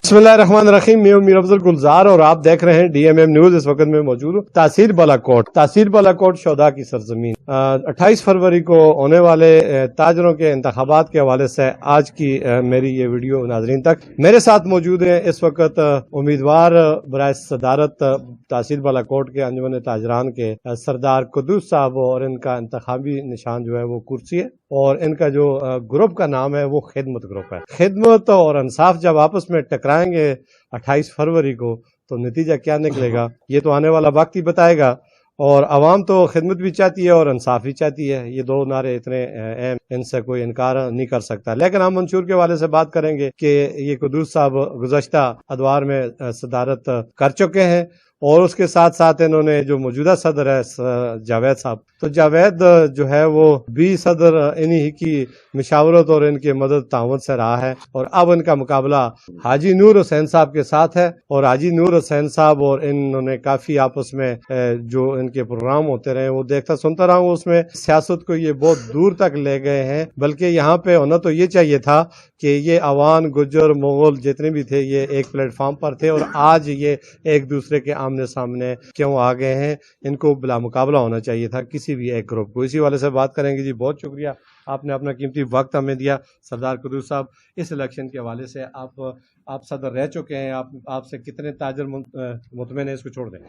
बिस्मिल्लाहिर्रहमानिर्रहीम। मैं मीर अफजल गुलजार और आप देख रहे हैं DMM न्यूज। इस वक्त मैं मौजूद हूँ तहसील बालाकोट शौदा की सरजमीन। 28 फरवरी को होने वाले ताजरों के इंतखाबात के हवाले से आज की मेरी ये वीडियो नाजरीन तक। मेरे साथ मौजूद है इस वक्त उम्मीदवार बराए सदारत तहसील बालाकोट के अंजुमन ताजरान के सरदार कुद्दूस साहब, और इनका इंतखाबी निशान जो है वो कुर्सी है, और इनका जो ग्रुप का नाम है वो खिदमत ग्रुप है। खिदमत और इंसाफ जब आपस में टकराएंगे 28 फरवरी को तो नतीजा क्या निकलेगा ये तो आने वाला वक्त ही बताएगा। और आवाम तो खिदमत भी चाहती है और इंसाफ भी चाहती है, ये दो नारे इतने अहम, इनसे कोई इनकार नहीं कर सकता। लेकिन हम मंशूर के वाले से बात करेंगे कि ये कुद्दूस साहब गुज़श्ता अदवार में सदारत कर चुके हैं, और उसके साथ साथ इन्होंने जो मौजूदा सदर है जावेद साहब, तो जावेद जो है वो भी सदर इन्हीं की मशावरत और इनके मदद तावत से रहा है, और अब इनका मुकाबला हाजी नूर हुसैन साहब के साथ है। और हाजी नूर हुसैन साहब और इन्होंने काफी आपस में जो इनके प्रोग्राम होते रहे वो देखता सुनता रहा हूँ, उसमें सियासत को ये बहुत दूर तक ले गए हैं। बल्कि यहाँ पे होना तो ये चाहिए था कि ये अवान, गुज्जर, मुगल जितने भी थे ये एक प्लेटफॉर्म पर थे, और आज ये एक दूसरे के आमने सामने क्यों आ गए हैं। इनको बिला मुकाबला होना चाहिए था किसी भी एक ग्रुप को। इसी वाले से बात करेंगे। जी बहुत शुक्रिया, आपने अपना कीमती वक्त हमें दिया। सरदार कुद्दूस साहब, इस इलेक्शन के हवाले से आप सदर रह चुके हैं, आपसे कितने ताजर मुतमईन है, इसको छोड़ दें।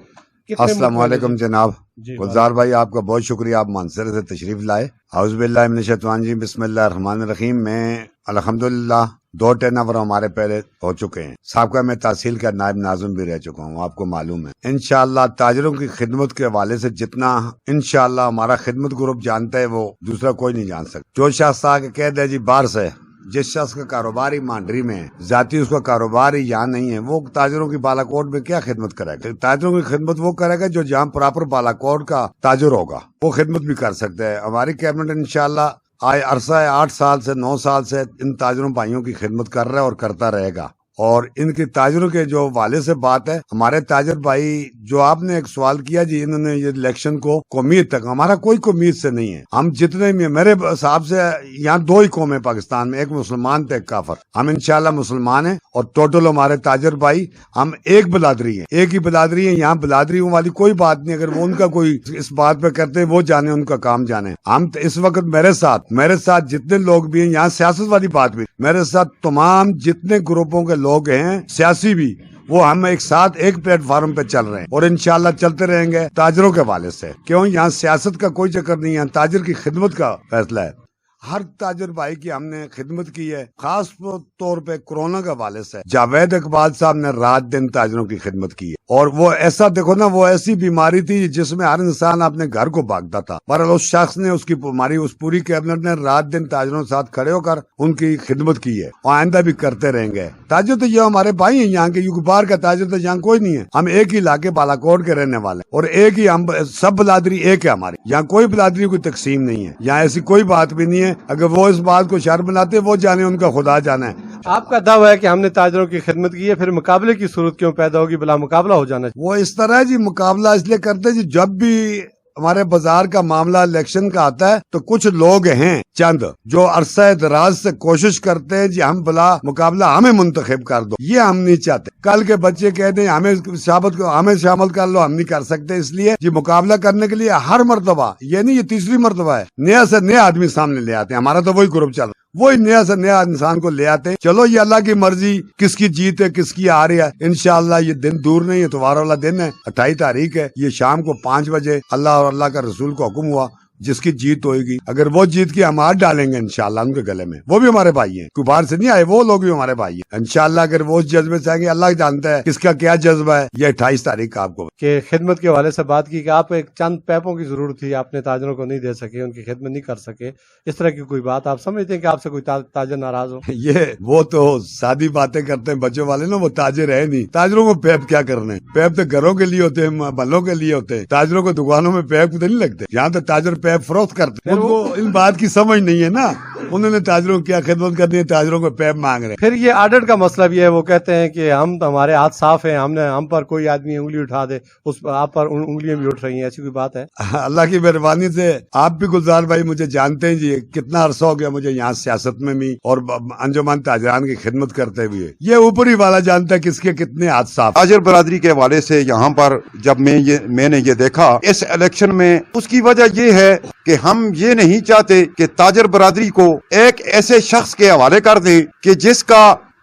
अस्सलाम वालेकुम जनाब गुलजार भाई, आपका बहुत शुक्रिया, आप मानसरे से तशरीफ लाए। औज़ुबिल्लाहि मिनश शैतानिर रजीम, बिस्मिल्लाहिर्रहमानिर्रहीम। मैं अल्हम्दुलिल्लाह 2 टर्नओवर हमारे पहले हो चुके हैं। साबका मैं तहसील का नायब नाज़िम भी रह चुका हूँ, आपको मालूम है। इंशाअल्लाह ताजरों की खिदमत के हवाले से जितना इंशाअल्लाह हमारा खिदमत ग्रुप जानता है वो दूसरा कोई नहीं जान सकता। जो शख्स आके कह दे जी बाहर से, जिस शख्स का कारोबार ही मांडरी में है, जाती उसका कारोबार ही यहाँ नहीं है, वो ताजरों की बालाकोट में क्या खिदमत करेगा। ताजरों की खिदमत वो करेगा जो जहाँ प्रॉपर बालाकोट का ताजर होगा, वो खिदमत भी कर सकते हैं। हमारी कैबिनेट इंशाअल्लाह आए अरसा है 8 साल से 9 साल से इन ताजरों भाइयों की खिदमत कर रहा है और करता रहेगा। और इनके ताजरों के जो वाले से बात है, हमारे ताजर भाई जो आपने एक सवाल किया जी, इन्होंने ये इलेक्शन को कौमियत तक, हमारा कोई कौमियत से नहीं है। हम जितने भी, मेरे हिसाब से यहाँ 2 ही कौम है पाकिस्तान में, एक मुसलमान थे एक काफर। हम इंशाल्लाह मुसलमान हैं और टोटल हमारे ताजर भाई हम एक बिलादरी है, एक ही बिलादरी है। यहाँ बिलादरियों वाली कोई बात नहीं। अगर वो उनका कोई इस बात पे करते वो जाने, उनका काम जाने। हम इस वक्त मेरे साथ जितने लोग भी हैं, यहाँ सियासत वाली बात भी, मेरे साथ तमाम जितने ग्रुपों के लोग हैं सियासी भी, वो हम एक साथ एक प्लेटफॉर्म पे चल रहे हैं और इंशाल्लाह चलते रहेंगे ताजरों के हवाले से। क्यों, यहाँ सियासत का कोई चक्कर नहीं है, यहाँ ताजर की खिदमत का फैसला है। हर ताजर भाई की हमने खिदमत की है, खास तौर पे कोरोना के हवाले से जावेद इकबाल साहब ने रात दिन ताजरों की खिदमत की है। और वो ऐसा देखो ना, वो ऐसी बीमारी थी जिसमें हर इंसान अपने घर को भागता था, पर उस शख्स ने, उसकी बीमारी, उस पूरी कैबिनेट ने रात दिन ताजरों के साथ खड़े होकर उनकी खिदमत की है और आइंदा भी करते रहेंगे। ताजर तो ये हमारे भाई हैं यहाँ के, यूं बाहर का ताजर तो यहाँ कोई नहीं है। हम एक ही इलाके बालाकोट के रहने वाले और एक ही, हम सब बिलादरी एक है हमारी, यहाँ कोई बिलादरी कोई तकसीम नहीं है, यहाँ ऐसी कोई बात भी नहीं है। अगर वो इस बात को शर बनाते, वो जाने, उनका खुदा जाना है। आपका दावा है कि हमने ताजरों की खिदमत की है, फिर मुकाबले की सूरत क्यों पैदा होगी, बिला मुकाबला हो जाना। वो इस तरह जी, मुकाबला इसलिए करते जी, जब भी हमारे बाजार का मामला इलेक्शन का आता है तो कुछ लोग हैं चंद जो अरसा दराज से कोशिश करते हैं जी हम बिला मुकाबला हमें मुंतखब कर दो। ये हम नहीं चाहते। कल के बच्चे कहते हैं हमें शामिल कर लो, हम नहीं कर सकते। इसलिए जी मुकाबला करने के लिए हर मर्तबा, ये नहीं ये तीसरी मर्तबा है, नया से नया आदमी सामने ले आते हैं। हमारा तो वही ग्रुप चल रहा है, वही नया से नया इंसान को ले आते हैं। चलो ये अल्लाह की मर्जी, किसकी जीत है किसकी हार है। इंशाअल्लाह ये दिन दूर नहीं है, इतवार वाला दिन है, 28 तारीख है। ये शाम को 5 बजे अल्लाह और अल्लाह का रसूल को हुक्म हुआ, जिसकी जीत होगी, अगर वो जीत की हम हाथ डालेंगे इंशाल्लाह उनके गले में, वो भी हमारे भाई हैं, कोई बाहर से नहीं आए, वो लोग भी हमारे भाई हैं इंशाल्लाह। अगर वो जज्बे से आएंगे, अल्लाह जानता है किसका क्या जज्बा है। ये 28 तारीख का आपको के खिदमत के हवाले से बात की कि आप एक चंद पैपों की जरूरत थी, आपने ताजरों को नहीं दे सके, उनकी खिदमत नहीं कर सके, इस तरह की कोई बात आप समझते हैं कि आपसे कोई ताजर नाराज हो? ये वो तो सादी बातें करते हैं बच्चों वाले ना, वो ताजर है नहीं। ताजरों को पैप क्या करने, पैप तो घरों के लिए होते हैं, महलों के लिए होते हैं। ताजरों को दुकानों में पैप तो नहीं लगते, यहाँ तो ताजर पैप फरोख्त करते हैं। उनको इन बात की समझ नहीं है ना, उन्होंने ताजरों क्या खिदमत करनी है, ताजरों को पैब मांग रहे हैं। फिर ये आडिट का मसला भी है, वो कहते हैं कि हम हमारे हाथ साफ हैं, हम पर कोई आदमी उंगली उठा दे उस आप पर उंगलियां भी उठ रही हैं, ऐसी कोई बात है? अल्लाह की मेहरबानी से आप भी गुलजार भाई मुझे जानते हैं जी, कितना अरसा हो गया मुझे यहाँ सियासत में भी और अंजुमन ताजरान की खिदमत करते हुए। ये ऊपरी वाला जानता है किसके कितने हाथ साफ। ताजर बरादरी के हवाले से यहाँ पर जब मैंने ये देखा इस इलेक्शन में, उसकी वजह ये है कि हम ये नहीं चाहते कि ताजर बरादरी को एक ऐसे शख्स के हवाले कर दें कि जिसका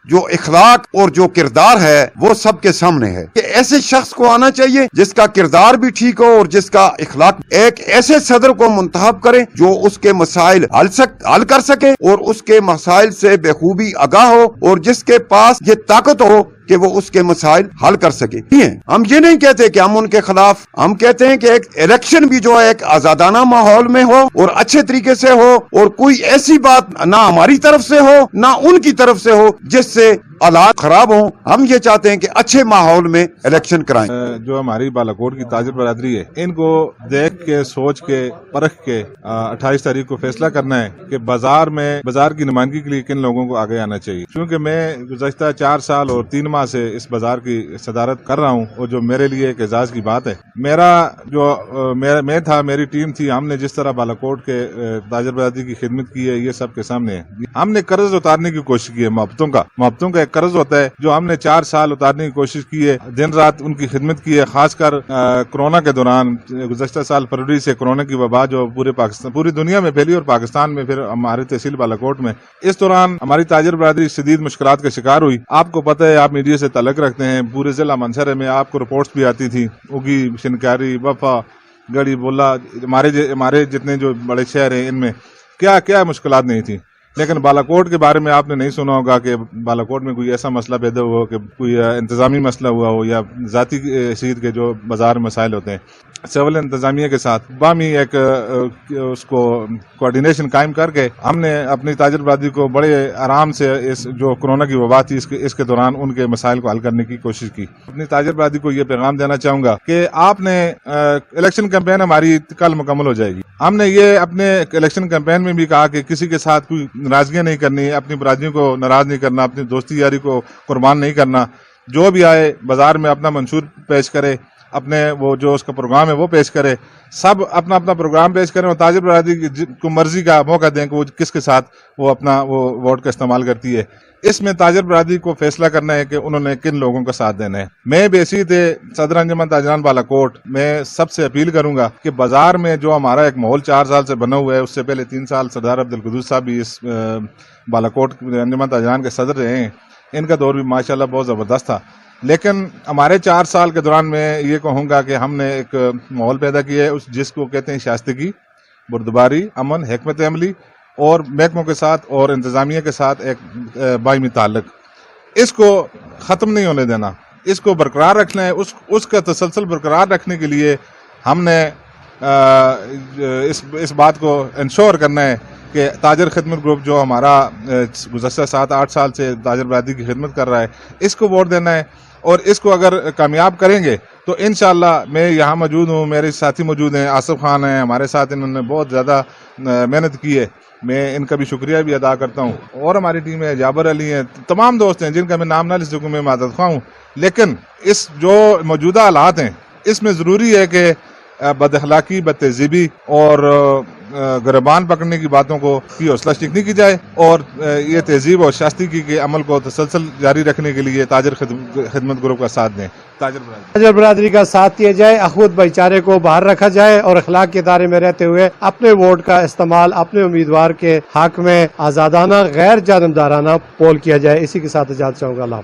जो इखलाक और जो किरदार है वो सबके सामने है। कि ऐसे शख्स को आना चाहिए जिसका किरदार भी ठीक हो और जिसका इखलाक। एक ऐसे सदर को मुंतखब करें जो उसके मसाइल हल कर सके और उसके मसाइल से बेखूबी आगाह हो और जिसके पास ये ताकत हो कि वो उसके मसाइल हल कर सके। हम ये नहीं कहते कि हम उनके खिलाफ, हम कहते हैं कि एक इलेक्शन भी जो है एक आजादाना माहौल में हो और अच्छे तरीके से हो और कोई ऐसी बात ना हमारी तरफ से हो ना उनकी तरफ से हो जिससे हालात खराब हो। हम ये चाहते हैं कि अच्छे माहौल में इलेक्शन कराएं। जो हमारी बालाकोट की ताजर बरादरी है, इनको देख के सोच के परख के 28 तारीख को फैसला करना है कि बाजार की नुमाइंदगी के लिए किन लोगों को आगे आना चाहिए। क्योंकि मैं गुज़श्ता 4 साल और 3 माह से इस बाजार की सदारत कर रहा हूँ और जो मेरे लिए एक एजाज की बात है। मेरी टीम थी, हमने जिस तरह बालाकोट के ताजर बरादरी की खिदमत की है ये सबके सामने है। हमने कर्ज उतारने की कोशिश की है, मोहब्बतों का एक कर्ज होता है जो हमने 4 साल उतारने की कोशिश की है, दिन रात उनकी खिदमत की है। खासकर कोरोना के दौरान, गुज़श्ता साल फरवरी से कोरोना की वबा जो पूरी दुनिया में फैली और पाकिस्तान में फिर हमारे तहसील बालाकोट में, इस दौरान हमारी ताजर बरादरी शदीद मुश्किलात का शिकार हुई। आपको पता है, आप मीडिया से ताल्लुक रखते हैं, पूरे जिला मंसर में आपको रिपोर्ट्स भी आती थी। उगी, शिनकारी, वफा, गड़ी, बोला, हमारे जितने जो बड़े शहर हैं इनमें क्या क्या मुश्किलात नहीं थी। लेकिन बालाकोट के बारे में आपने नहीं सुना होगा कि बालाकोट में कोई ऐसा मसला पैदा हुआ हो कि कोई इंतजामी मसला हुआ हो या ज़ाती सीध के जो बाजार मसाइल होते हैं, सिविल इंतजामिया के साथ बामी एक उसको कोऑर्डिनेशन कायम करके हमने अपनी ताजर बरादरी को बड़े आराम से इस जो कोरोना की वबा थी इसके दौरान उनके मसाइल को हल करने की कोशिश की। अपनी ताजर बरादरी को ये पैगाम देना चाहूँगा कि आपने इलेक्शन कैंपेन हमारी कल मुकम्मल हो जाएगी। हमने ये अपने इलेक्शन कैंपेन में भी कहा कि किसी के साथ कोई नाराजगियां नहीं करनी, अपनी बरादरी को नाराज नहीं करना, अपनी दोस्ती यारी को कुर्बान नहीं करना। जो भी आए बाजार में अपना मंशूर पेश करे, अपने वो जो उसका प्रोग्राम है वो पेश करे, सब अपना अपना प्रोग्राम पेश करें और ताजर बरादरी को मर्जी का मौका दें कि वो किसके साथ वो अपना वो वोट का इस्तेमाल करती है। इसमें ताजर बरादरी को फैसला करना है कि उन्होंने किन लोगों का साथ देना है। मैं बेसित सदर अंजुमन ताजरान बालाकोट में सबसे अपील करूंगा कि बाजार में जो हमारा एक माहौल 4 साल से बना हुआ है, उससे पहले 3 साल सरदार अब्दुल कुद्दूस साहब भी इस बालाकोट अंजुमन ताजरान के सदर रहे हैं, इनका दौर भी माशाल्लाह बहुत ज़बरदस्त था। लेकिन हमारे 4 साल के दौरान मैं ये कहूँगा कि हमने एक माहौल पैदा किया है जिसको कहते हैं शाइस्तगी, बुर्दबारी, अमन, हिकमत अमली और महकमों के साथ और इंतज़ामिया के साथ एक बायमी ताल्लुक। इसको ख़त्म नहीं होने देना, इसको बरकरार रखना है। उसका तसलसल बरकरार रखने के लिए हमने इस बात को इंश्योर करना है कि ताजर खिदमत ग्रुप जो हमारा गुज़श्ता 7-8 साल से ताजर बरादरी की खिदमत कर रहा है, इसको वोट देना है। और इसको अगर कामयाब करेंगे तो इंशाअल्लाह, मैं यहाँ मौजूद हूँ, मेरे साथी मौजूद हैं, आसिफ खान हैं, हमारे साथ इन्होंने बहुत ज़्यादा मेहनत की है, मैं इनका भी शुक्रिया भी अदा करता हूँ। और हमारी टीम में जाबर अली हैं, तमाम दोस्त हैं जिनका मैं नाम ना ले सकूँ, मैं मादद ख्वाह हूँ। लेकिन इस जो मौजूदा हालात हैं इसमें ज़रूरी है कि बदअखलाकी, बदतहज़ीबी और गिरबान पकड़ने की बातों को की हौसला शिकनी की जाए और ये तहजीब और शास्त्री के अमल को तसलसल जारी रखने के लिए ताजर खिदमत ग्रुप का साथ दें। ताजर बरादरी का साथ दिया जाए, अखुद भाईचारे को बाहर रखा जाए और अखलाक के दायरे में रहते हुए अपने वोट का इस्तेमाल अपने उम्मीदवार के हक में आज़ादाना, गैर जानबदाराना पोल किया जाए। इसी के साथ इजाज़त चाहूँगा। अल्लाह।